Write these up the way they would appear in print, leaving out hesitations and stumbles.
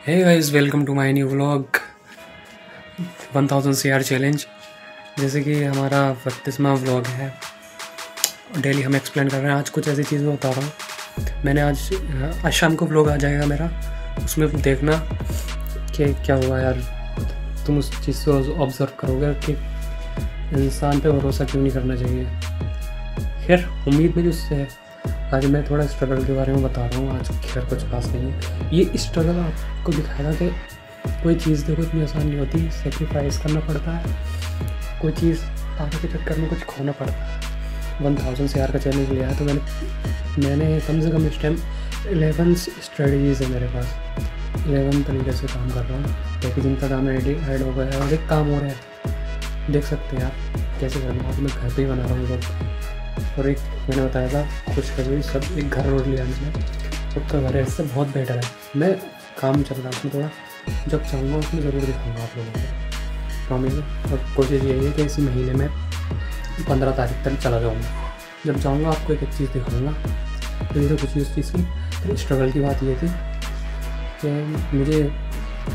Hey guys, welcome to my new vlog 1000 CR challenge. जैसे कि हमारा 32वां व्लॉग है। डेली हम एक्सप्लेन कर रहे हैं। आज कुछ ऐसी चीज़ मैं बता रहा हूँ। मैंने आज शाम को व्लॉग आ जाएगा मेरा, उसमें देखना कि क्या हुआ यार। तुम उस चीज़ को ऑब्ज़र्व करोगे कि इंसान पे भरोसा क्यों नहीं करना चाहिए। खैर, उम्मीद मेरी उससे है। आज मैं थोड़ा स्ट्रगल के बारे में बता रहा हूँ। आज खैर कुछ खास नहीं है। ये स्ट्रगल आपको दिखाएगा कि कोई चीज़ देखो इतनी आसान नहीं होती। सेक्रीफाइस करना पड़ता है, कोई चीज़ पाने के चक्कर में कुछ खोना पड़ता है। 1000 CR का चैलेंज लिया है तो मैंने कम से कम इस टाइम 11 स्ट्रेटजीज़ है मेरे पास। 11 तरीके से काम कर रहा हूँ। पैकेजिंग का काम ऐड हो गया है और एक काम हो रहा है, देख सकते हैं आप कैसे करना है। मैं घर पर ही बना रहा हूँ लोग। और एक मैंने बताया था कुछ कभी सब एक घर रोड लिया मैंने, सबका घर है, इससे बहुत बेटर है। मैं काम चल रहा है उसमें थोड़ा, जब चाहूँगा उसमें ज़रूर दिखाऊंगा आप लोगों को, प्रॉमिस है। और कोशिश यही है कि इसी महीने में 15 तारीख तक चला जाऊँगा। जब जाऊँगा आपको एक चीज़ दिखाऊँगा। तो ये तो कुछ उस चीज़ की। तो स्ट्रगल की बात ये थी कि मुझे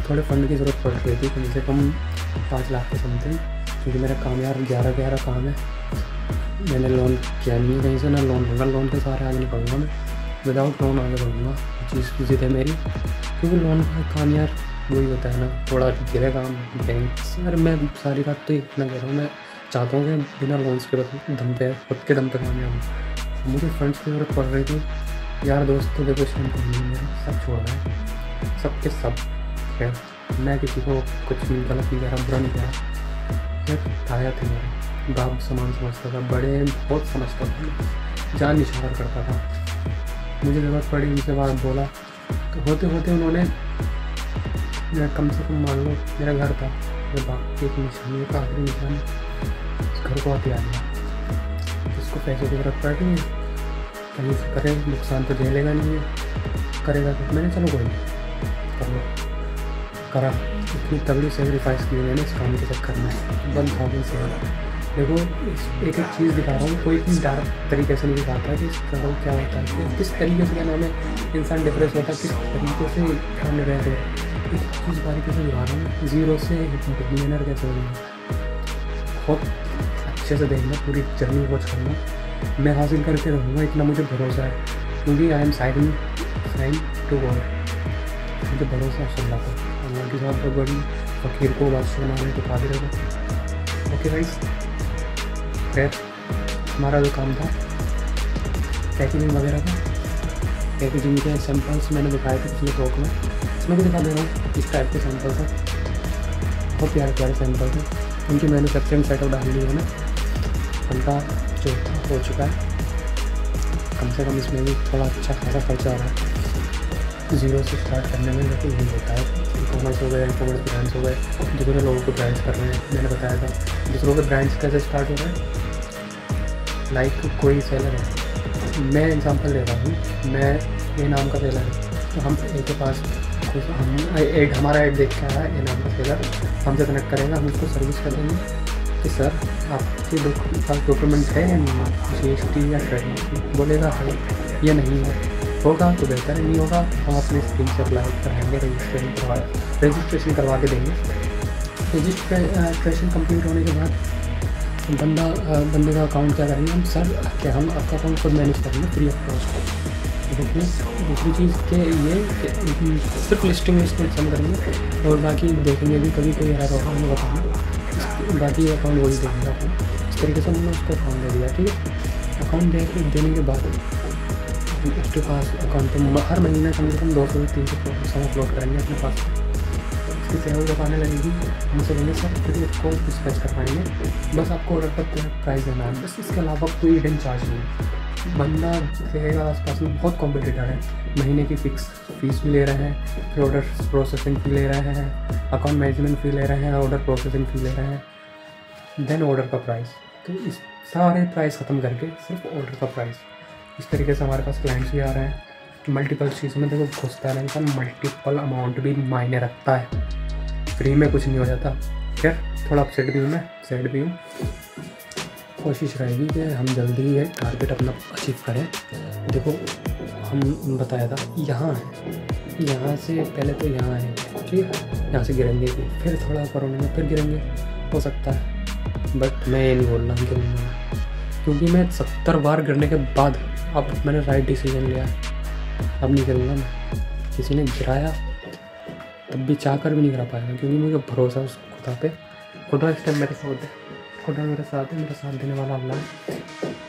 थोड़े फंड की ज़रूरत पड़ रही थी, कम से कम 5 लाख के समथिंग, क्योंकि मेरा काम यार 11 काम है। मैंने लोन किया नहीं है कहीं से, ना लोन होगा। लोन के सहारे आगे निकलूँगा मैं, विदाउट लोन आगे बढ़ूँगा। चीज़ विजिट है मेरी, क्योंकि लोन का काम यार वही होता है ना, थोड़ा गिरे काम बैंक। अरे मैं सारी बात तो इतना कह रहा हूँ, मैं चाहता हूँ कि बिना लोन्स के दम पे, खुद के दम पे कामयाब हूँ। मुझे फंड्स की ज़रूरत पड़ रही थी। यार दोस्त तो देखो शाम को नहीं, मेरा सब छोड़ रहा है, सब के सब। खैर, मैं किसी को कुछ नहीं गलत नहीं कह रहा, बुरा नहीं कह रहा। खैर, ताया थे मेरे बाप समान समझता था, बड़े बहुत समझता था, जान निछावर करता था। मुझे ज़रूरत पड़ी, उनसे बात बोला तो होते होते उन्होंने, कम से कम मान लो मेरा घर था, मेरे बाप की एक निशानी, एक आखिरी निशानी, उस घर को हथियार दिया। उसको पैसे की ज़रूरत पड़ रही है, कहीं से करे, नुकसान तो झेलेगा नहीं है, करेगा तो मैंने चलो कोई नहीं कर लो, करा। इतनी तगड़ी सेक्रीफाइस की मैंने इस काम के चक्कर में 1000 CR। देखो एक चीज़ दिखा रहा हूँ, कोई इतनी डार्क तरीके से नहीं दिखाता है कि स्ट्रगल क्या होता है, किस तरीके से क्या नाम है इंसान डिप्रेस होता है, किस तरीके से काम रहते हैं। इस चीज़ बारीकी से दिखा रहा हूँ, ज़ीरो से मिलियनर कैसे हो गया। बहुत अच्छे से देखना, पूरी जर्नी वॉच करना। मैं हासिल करके रहूँगा, इतना मुझे भरोसा है, क्योंकि I am sign to God. मुझे भरोसा है अल्लाह को, अल्लाह के साथ बहुत बड़ी फ़कीर को बादशाह बनाने को काबिल रहेगा। ओके गाइस, खैर हमारा जो काम था पैकेजिंग वगैरह का, पैकेजिंग के सैंपल्स मैंने दिखाए थे पिछले ब्लॉग में, इसमें भी दिखा दे रहा हूँ। इस टाइप के सैंपल थे, बहुत प्यारे प्यारे सैंपल थे। उनकी मैन्युफैक्चरिंग सेटअप डाल ली है ना, उनका चौथा हो चुका है। कम से कम इसमें भी थोड़ा अच्छा खासा खर्चा आ रहा है ज़ीरो से स्टार्ट करने में। लेकिन यही होता है, ई कॉमर्स हो गए, ई कॉमर्स ब्रांड्स हो गए, दूसरे लोगों को ब्रांड्स कर रहे हैं। मैंने बताया था दूसरों के ब्रांड्स कैसे स्टार्ट हो रहे हैं। लाइक कोई सेलर है, मैं एग्जांपल दे रहा हूँ, मैं ए नाम का सेलर है, तो हम ए के पास हमारा ऐड देख के आया ए नाम का सेलर, हमसे कनेक्ट करेगा, हम उसको सर्विस कर देंगे कि सर आपके पास डॉक्यूमेंट है या नहीं, GST या ट्रेड। बोलेगा है या नहीं है, होगा तो बेहतर है, नहीं होगा हम अपनी स्कीम से अप्लाई कराएंगे, रजिस्ट्रेशन करवा के देंगे। रजिस्ट्रेशन कंप्लीट होने के बाद बंदे का अकाउंट क्या करेंगे हम, सर क्या हम आपका अकाउंट खुद मैनेज करेंगे फ्री ऑफ कॉस्ट। देखिए दूसरी चीज़ के ये सिर्फ लिस्टिंग हम करेंगे, और बाकी देखेंगे भी कभी कोई एरर होगा हमें बताना, बाकी अकाउंट वही देंगे आपको। इस तरीके से हमने उसको अकाउंट दे दिया, ठीक है। अकाउंट देने के बाद उसके पास अकाउंट तो हर महीने कम से कम 200 से 300 अपलोड करेंगे अपने पास। इसकी सेवा जब आने लगेगी, हमसे बोलेंगे sir free of cost dispatch कर पाएंगे, बस आपको ऑर्डर पर प्राइस देना है, बस इसके अलावा कोई हिडन चार्ज नहीं। बंदा रहेगा आसपास में, बहुत कॉम्पिटिटर है, महीने की फिक्स फीस भी ले रहे हैं, फिर ऑर्डर प्रोसेसिंग फ़ी ले रहे हैं, अकाउंट मैनेजमेंट फ़ी ले रहे हैं, ऑर्डर प्रोसेसिंग फ़ी ले रहे हैं, देन ऑर्डर का प्राइस। तो इस सारे प्राइस ख़त्म करके सिर्फ ऑर्डर का प्राइस। इस तरीके से हमारे पास क्लाइंट्स भी आ रहे हैं। मल्टीपल चीज़ों में देखो घुसता है ना इंसान, मल्टीपल अमाउंट भी मायने रखता है, फ्री में कुछ नहीं हो जाता। खैर थोड़ा अपसेट भी हूँ मैं, सैड भी हूँ। कोशिश रहेगी कि हम जल्दी ये टारगेट अपना अचीव करें। देखो हम बताया था यहाँ है, यहाँ से पहले तो यहाँ आएंगे, ठीक है, यहाँ से गिरेंगे, फिर थोड़ा ऊपर होने में फिर गिरेंगे, हो सकता है, बट मैं ये नहीं बोल रहा हूँ गिरेंगे, क्योंकि मैं 70 बार गिरने के बाद अब मैंने राइट डिसीजन लिया, अब नहीं गिरूँगा मैं। किसी ने गिराया तब भी चाह कर भी नहीं गिरा पाएगा, क्योंकि मुझे भरोसा उस खुदा पे, खुदा इस टाइम मेरे साथ है, खुदा मेरे साथ है, मेरा साथ देने वाला अल्लाह है।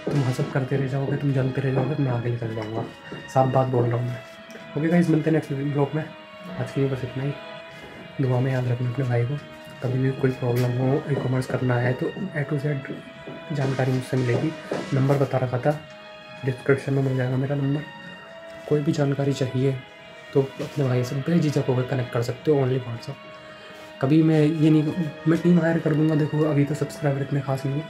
तुम हसद करते रह जाओगे, तुम जलते रह जाओगे, मैं आगे निकल जाऊँगा, साफ बात बोल रहा हूँ मैं। ओके गाइस, मिलते हैं नेक्स्ट ब्लॉग में। आज के लिए बस इतना ही। दुआ में याद रखना अपने भाई को। कभी भी कोई प्रॉब्लम हो, ई कॉमर्स करना है तो A to Z जानकारी मुझसे मिलेगी। नंबर बता रखा था, डिस्क्रिप्शन में मिल जाएगा मेरा नंबर। कोई भी जानकारी चाहिए तो अपने भाई से बेझिझक होकर कनेक्ट कर सकते हो, ओनली व्हाट्सअप। कभी मैं ये नहीं, मैं टीम हायर कर दूँगा। देखो अभी तो सब्सक्राइबर इतने खास नहीं है,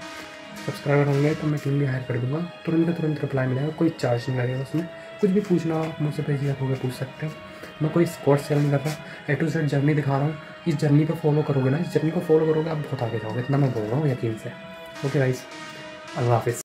सब्सक्राइबर होंगे तो मैं टीम भी हायर कर दूँगा। तुरंत का तुरंत रिप्लाई मिलेगा, कोई चार्ज नहीं लगेगा उसमें। कुछ भी पूछना मुझसे बेझिझक होकर पूछ सकते हो। मैं कोई कोर्स सेल नहीं कर रहा, A to Z जर्नी दिखा रहा हूँ। इस जर्नी को फॉलो करोगे ना, इस जर्नी को फॉलो करोगे आप बहुत आगे जाओगे, इतना मैं बोल रहा हूँ यकीन से। ओके गाइस, अल्लाह हाफिज़।